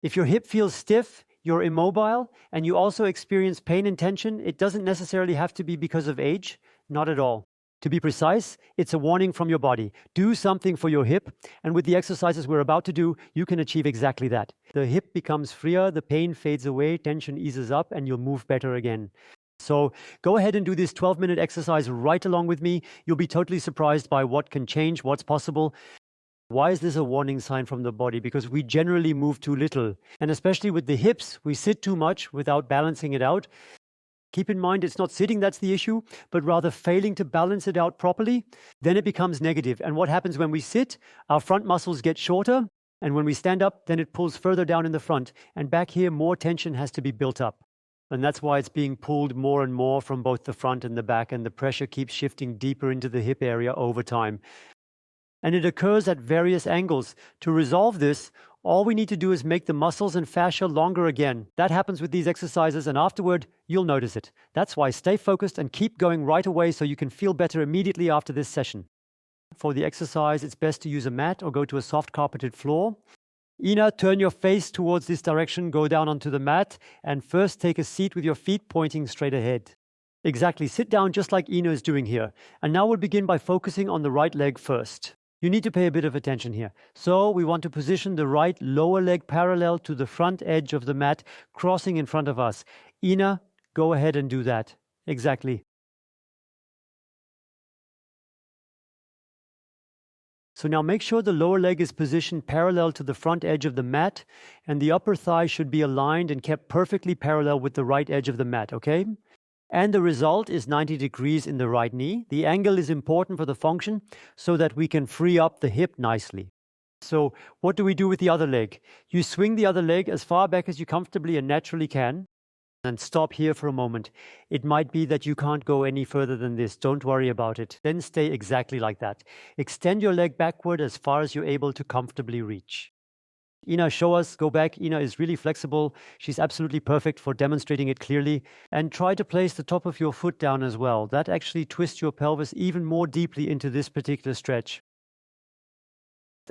If your hip feels stiff, you're immobile, and you also experience pain and tension, it doesn't necessarily have to be because of age, not at all. To be precise, it's a warning from your body. Do something for your hip, and with the exercises we're about to do, you can achieve exactly that. The hip becomes freer, the pain fades away, tension eases up, and you'll move better again. So go ahead and do this 12-minute exercise right along with me. You'll be totally surprised by what can change, what's possible. Why is this a warning sign from the body? Because we generally move too little. And especially with the hips, we sit too much without balancing it out. Keep in mind, it's not sitting that's the issue, but rather failing to balance it out properly. Then it becomes negative. And what happens when we sit? Our front muscles get shorter. And when we stand up, then it pulls further down in the front. And back here, more tension has to be built up. And that's why it's being pulled more and more from both the front and the back. And the pressure keeps shifting deeper into the hip area over time. And it occurs at various angles. To resolve this, all we need to do is make the muscles and fascia longer again. That happens with these exercises, and afterward, you'll notice it. That's why stay focused and keep going right away so you can feel better immediately after this session. For the exercise, it's best to use a mat or go to a soft carpeted floor. Ina, turn your face towards this direction, go down onto the mat, and first take a seat with your feet pointing straight ahead. Exactly, sit down just like Ina is doing here. And now we'll begin by focusing on the right leg first. You need to pay a bit of attention here. So we want to position the right lower leg parallel to the front edge of the mat, crossing in front of us. Ina, go ahead and do that. Exactly. So now make sure the lower leg is positioned parallel to the front edge of the mat, and the upper thigh should be aligned and kept perfectly parallel with the right edge of the mat, okay? And the result is 90 degrees in the right knee. The angle is important for the function so that we can free up the hip nicely. So what do we do with the other leg? You swing the other leg as far back as you comfortably and naturally can, and stop here for a moment. It might be that you can't go any further than this. Don't worry about it. Then stay exactly like that. Extend your leg backward as far as you're able to comfortably reach. Ina, show us, go back. Ina is really flexible. She's absolutely perfect for demonstrating it clearly. And try to place the top of your foot down as well. That actually twists your pelvis even more deeply into this particular stretch.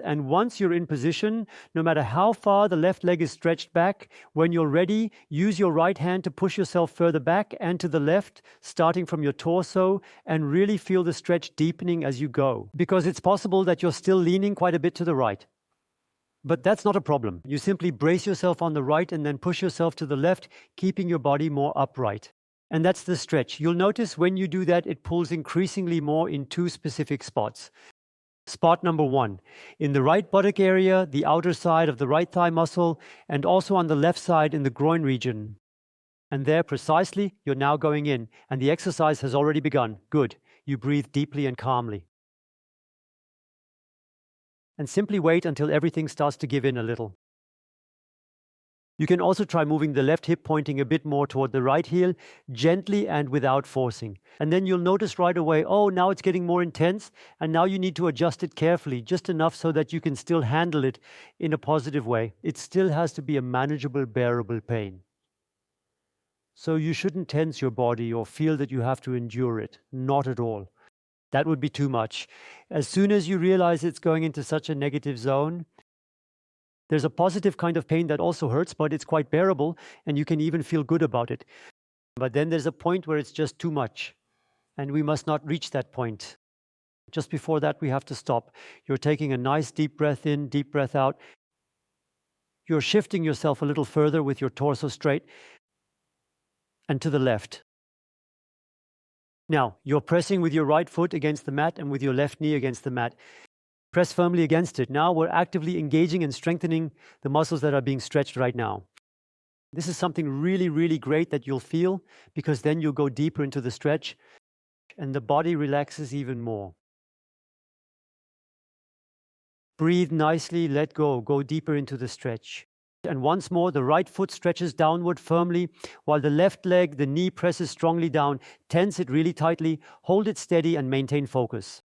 And once you're in position, no matter how far the left leg is stretched back, when you're ready, use your right hand to push yourself further back and to the left, starting from your torso, and really feel the stretch deepening as you go. Because it's possible that you're still leaning quite a bit to the right. But that's not a problem. You simply brace yourself on the right and then push yourself to the left, keeping your body more upright. And that's the stretch. You'll notice when you do that, it pulls increasingly more in two specific spots. Spot number 1, in the right buttock area, the outer side of the right thigh muscle, and also on the left side in the groin region. And there precisely, you're now going in, and the exercise has already begun. Good. You breathe deeply and calmly. And simply wait until everything starts to give in a little. You can also try moving the left hip pointing a bit more toward the right heel, gently and without forcing. And then you'll notice right away, oh, now it's getting more intense, and now you need to adjust it carefully, just enough so that you can still handle it in a positive way. It still has to be a manageable, bearable pain. So you shouldn't tense your body or feel that you have to endure it. Not at all. That would be too much. As soon as you realize it's going into such a negative zone, there's a positive kind of pain that also hurts, but it's quite bearable, and you can even feel good about it. But then there's a point where it's just too much, and we must not reach that point. Just before that, we have to stop. You're taking a nice deep breath in, deep breath out. You're shifting yourself a little further with your torso straight, and to the left. Now, you're pressing with your right foot against the mat and with your left knee against the mat. Press firmly against it. Now we're actively engaging and strengthening the muscles that are being stretched right now. This is something really, really great that you'll feel, because then you'll go deeper into the stretch and the body relaxes even more. Breathe nicely, let go deeper into the stretch. And once more, the right foot stretches downward firmly, while the left leg, the knee presses strongly down. Tense it really tightly, hold it steady, and maintain focus.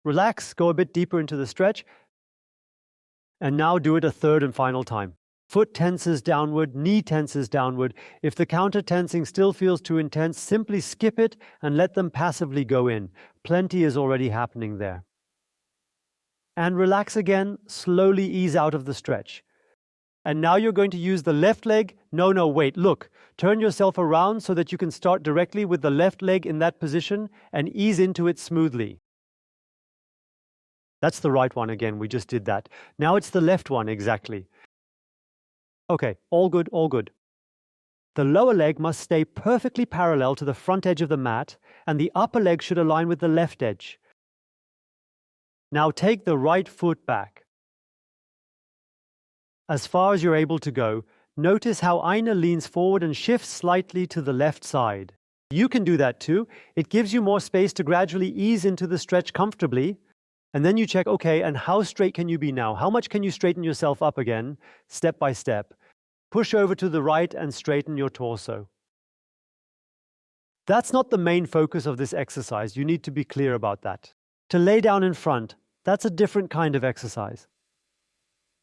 Relax, go a bit deeper into the stretch. And now do it a third and final time. Foot tenses downward, knee tenses downward. If the counter tensing still feels too intense, simply skip it and let them passively go in. Plenty is already happening there. And relax again, slowly ease out of the stretch. And now you're going to use the left leg. No, wait, look. Turn yourself around so that you can start directly with the left leg in that position and ease into it smoothly. That's the right one again, we just did that. Now it's the left one exactly. Okay, all good, all good. The lower leg must stay perfectly parallel to the front edge of the mat, and the upper leg should align with the left edge. Now take the right foot back. As far as you're able to go, notice how Aina leans forward and shifts slightly to the left side. You can do that too. It gives you more space to gradually ease into the stretch comfortably. And then you check, okay, and how straight can you be now? How much can you straighten yourself up again, step by step? Push over to the right and straighten your torso. That's not the main focus of this exercise. You need to be clear about that. To lay down in front, that's a different kind of exercise.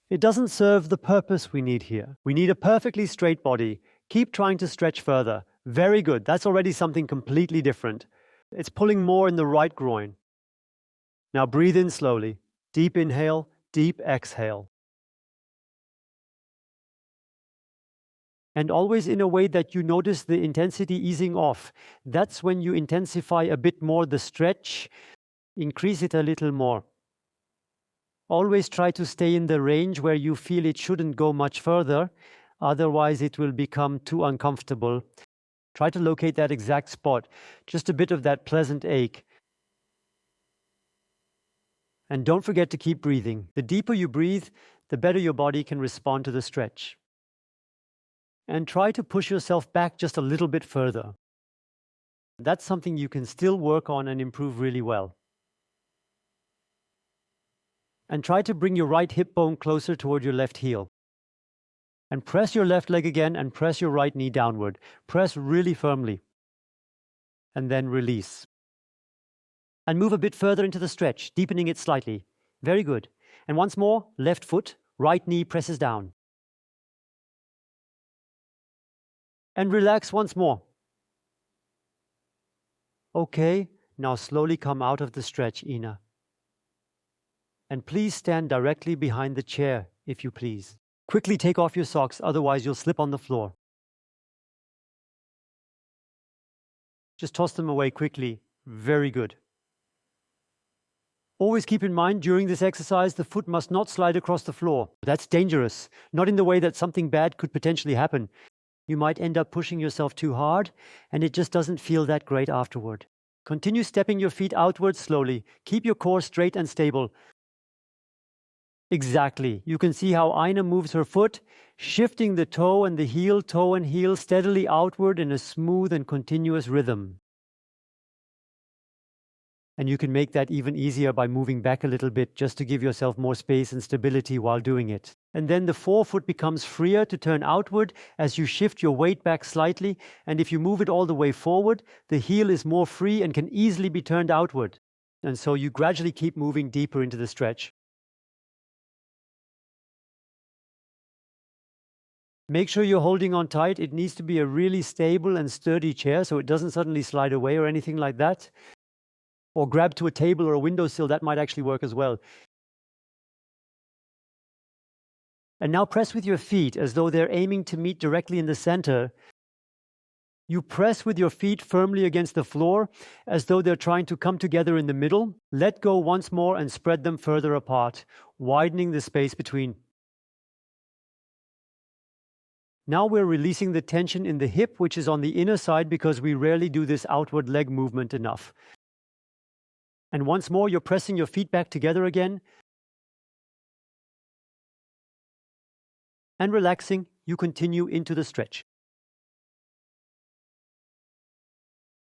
It doesn't serve the purpose we need here. We need a perfectly straight body. Keep trying to stretch further. Very good. That's already something completely different. It's pulling more in the right groin. Now breathe in slowly. Deep inhale, deep exhale. And always in a way that you notice the intensity easing off. That's when you intensify a bit more the stretch, increase it a little more. Always try to stay in the range where you feel it shouldn't go much further, otherwise it will become too uncomfortable. Try to locate that exact spot, just a bit of that pleasant ache. And don't forget to keep breathing. The deeper you breathe, the better your body can respond to the stretch. And try to push yourself back just a little bit further. That's something you can still work on and improve really well. And try to bring your right hip bone closer toward your left heel. And press your left leg again and press your right knee downward. Press really firmly. And then release. And move a bit further into the stretch, deepening it slightly. Very good. And once more, left foot, right knee presses down. And relax once more. Okay, now slowly come out of the stretch, Ina. And please stand directly behind the chair, if you please. Quickly take off your socks, otherwise you'll slip on the floor. Just toss them away quickly. Very good. Always keep in mind, during this exercise, the foot must not slide across the floor. That's dangerous, not in the way that something bad could potentially happen. You might end up pushing yourself too hard, and it just doesn't feel that great afterward. Continue stepping your feet outward slowly. Keep your core straight and stable. Exactly. You can see how Aina moves her foot, shifting the toe and heel steadily outward in a smooth and continuous rhythm. And you can make that even easier by moving back a little bit just to give yourself more space and stability while doing it. And then the forefoot becomes freer to turn outward as you shift your weight back slightly. And if you move it all the way forward, the heel is more free and can easily be turned outward. And so you gradually keep moving deeper into the stretch. Make sure you're holding on tight. It needs to be a really stable and sturdy chair so it doesn't suddenly slide away or anything like that. Or grab to a table or a windowsill, that might actually work as well. And now press with your feet as though they're aiming to meet directly in the center. You press with your feet firmly against the floor as though they're trying to come together in the middle. Let go once more and spread them further apart, widening the space between. Now we're releasing the tension in the hip, which is on the inner side because we rarely do this outward leg movement enough. And once more, you're pressing your feet back together again. And relaxing, you continue into the stretch.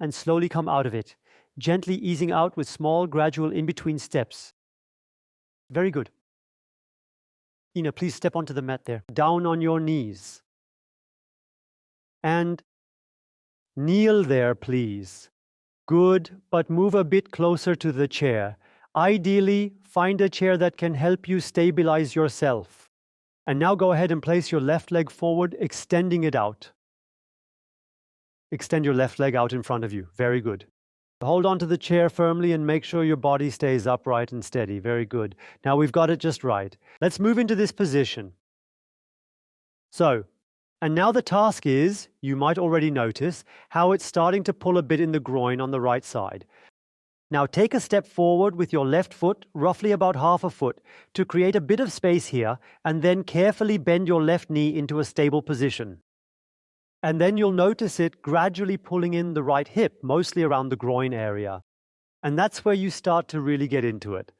And slowly come out of it, gently easing out with small, gradual in-between steps. Very good. Ina, please step onto the mat there. Down on your knees. And kneel there, please. Good, but move a bit closer to the chair. Ideally, find a chair that can help you stabilize yourself. And now go ahead and place your left leg forward, extending it out. Extend your left leg out in front of you. Very good. Hold on to the chair firmly and make sure your body stays upright and steady. Very good. Now we've got it just right. Let's move into this position. So, and now the task is, you might already notice, how it's starting to pull a bit in the groin on the right side. Now take a step forward with your left foot, roughly about half a foot, to create a bit of space here, and then carefully bend your left knee into a stable position. And then you'll notice it gradually pulling in the right hip, mostly around the groin area. And that's where you start to really get into it.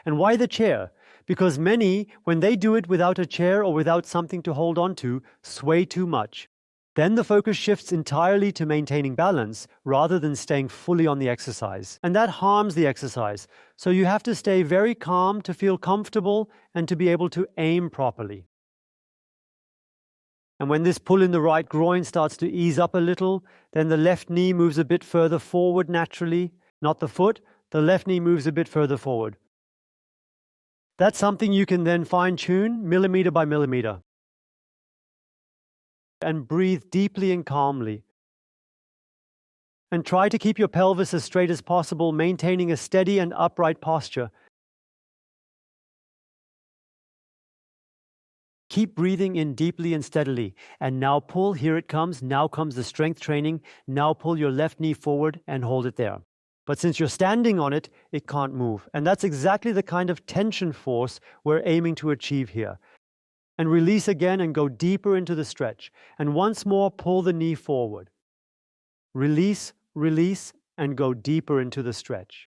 And why the chair? Because many, when they do it without a chair or without something to hold on to, sway too much. Then the focus shifts entirely to maintaining balance rather than staying fully on the exercise. And that harms the exercise. So you have to stay very calm to feel comfortable and to be able to aim properly. And when this pull in the right groin starts to ease up a little, then the left knee moves a bit further forward naturally. Not the foot, the left knee moves a bit further forward. That's something you can then fine-tune millimeter by millimeter. And breathe deeply and calmly. And try to keep your pelvis as straight as possible, maintaining a steady and upright posture. Keep breathing in deeply and steadily. And now pull, here it comes. Now comes the strength training. Now pull your left knee forward and hold it there. But since you're standing on it, it can't move. And that's exactly the kind of tension force we're aiming to achieve here. And release again and go deeper into the stretch. And once more, pull the knee forward. Release, release, and go deeper into the stretch.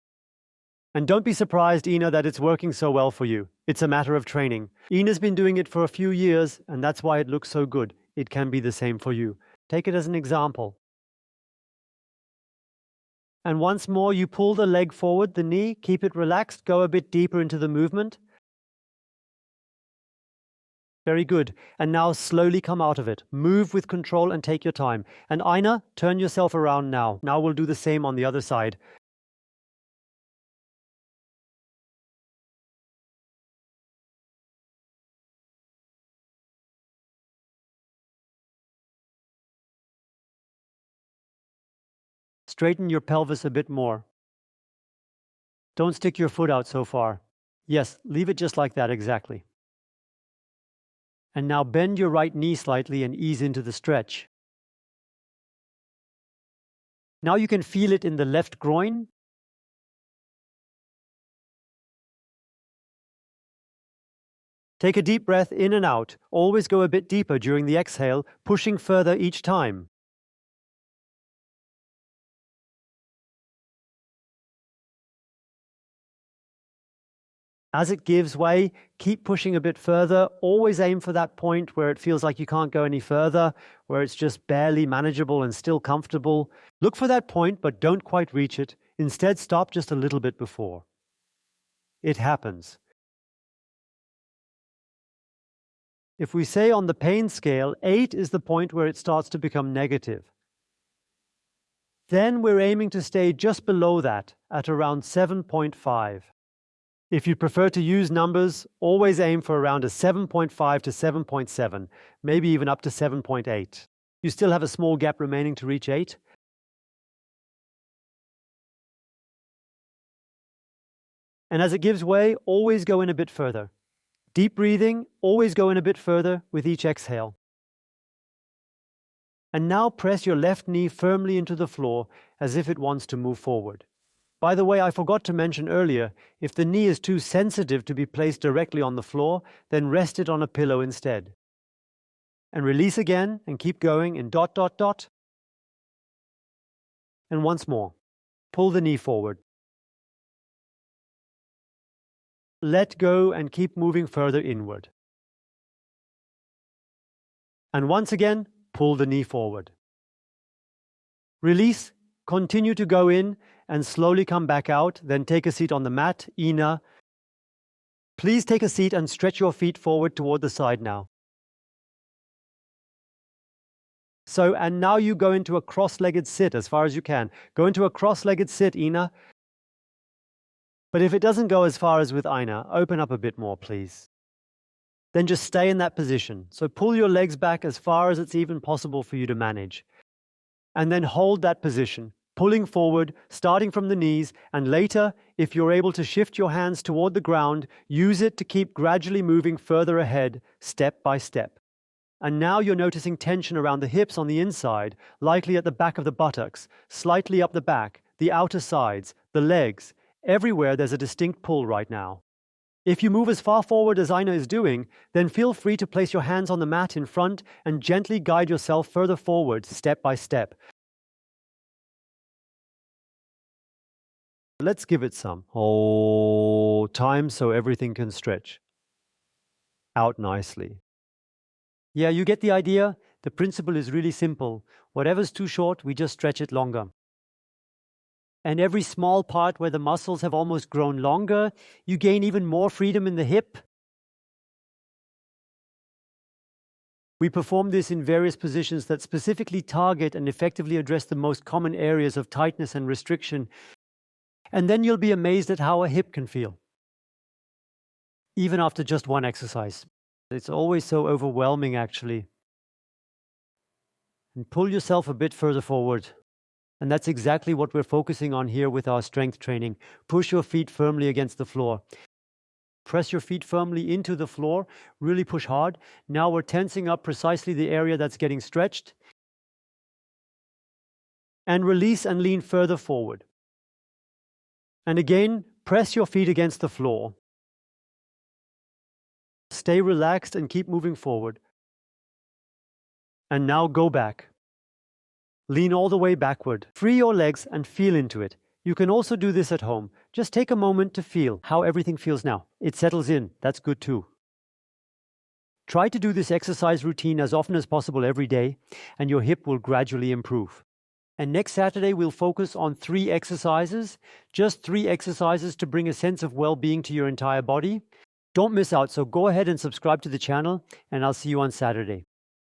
And don't be surprised, Ina, that it's working so well for you. It's a matter of training. Ina's been doing it for a few years, and that's why it looks so good. It can be the same for you. Take it as an example. And once more, you pull the leg forward, the knee, keep it relaxed, go a bit deeper into the movement. Very good. And now slowly come out of it. Move with control and take your time. And Ina, turn yourself around now. Now we'll do the same on the other side. Straighten your pelvis a bit more. Don't stick your foot out so far. Yes, leave it just like that, exactly. And now bend your right knee slightly and ease into the stretch. Now you can feel it in the left groin. Take a deep breath in and out. Always go a bit deeper during the exhale, pushing further each time. As it gives way, keep pushing a bit further. Always aim for that point where it feels like you can't go any further, where it's just barely manageable and still comfortable. Look for that point, but don't quite reach it. Instead, stop just a little bit before. It happens. If we say on the pain scale, 8 is the point where it starts to become negative. Then we're aiming to stay just below that, at around 7.5. If you prefer to use numbers, always aim for around a 7.5 to 7.7, maybe even up to 7.8. You still have a small gap remaining to reach 8. And as it gives way, always go in a bit further. Deep breathing, always go in a bit further with each exhale. And now press your left knee firmly into the floor as if it wants to move forward. By the way, I forgot to mention earlier, if the knee is too sensitive to be placed directly on the floor, then rest it on a pillow instead. And release again and keep going in ... And once more, pull the knee forward. Let go and keep moving further inward. And once again, pull the knee forward. Release, continue to go in, and slowly come back out, then take a seat on the mat. Ina, please take a seat and stretch your feet forward toward the side now. So, and now you go into a cross-legged sit as far as you can. Go into a cross-legged sit, Ina. But if it doesn't go as far as with Ina, open up a bit more, please. Then just stay in that position. So pull your legs back as far as it's even possible for you to manage. And then hold that position. pulling forward, starting from the knees, and later, if you're able to shift your hands toward the ground, use it to keep gradually moving further ahead, step by step. And now you're noticing tension around the hips on the inside, likely at the back of the buttocks, slightly up the back, the outer sides, the legs. Everywhere there's a distinct pull right now. If you move as far forward as Aina is doing, then feel free to place your hands on the mat in front and gently guide yourself further forward, step by step. Let's give it some time so everything can stretch out nicely. Yeah, you get the idea? The principle is really simple. Whatever's too short, we just stretch it longer. And every small part where the muscles have almost grown longer, you gain even more freedom in the hip. We perform this in various positions that specifically target and effectively address the most common areas of tightness and restriction. And then you'll be amazed at how a hip can feel, even after just one exercise. It's always so overwhelming, actually. And pull yourself a bit further forward. And that's exactly what we're focusing on here with our strength training. Push your feet firmly against the floor. Press your feet firmly into the floor. Really push hard. Now we're tensing up precisely the area that's getting stretched. And release and lean further forward. And again, press your feet against the floor. Stay relaxed and keep moving forward. And now go back. Lean all the way backward. Free your legs and feel into it. You can also do this at home. Just take a moment to feel how everything feels now. It settles in. That's good too. Try to do this exercise routine as often as possible every day, and your hip will gradually improve. And next Saturday, we'll focus on 3 exercises, just 3 exercises to bring a sense of well-being to your entire body. Don't miss out, so go ahead and subscribe to the channel, and I'll see you on Saturday.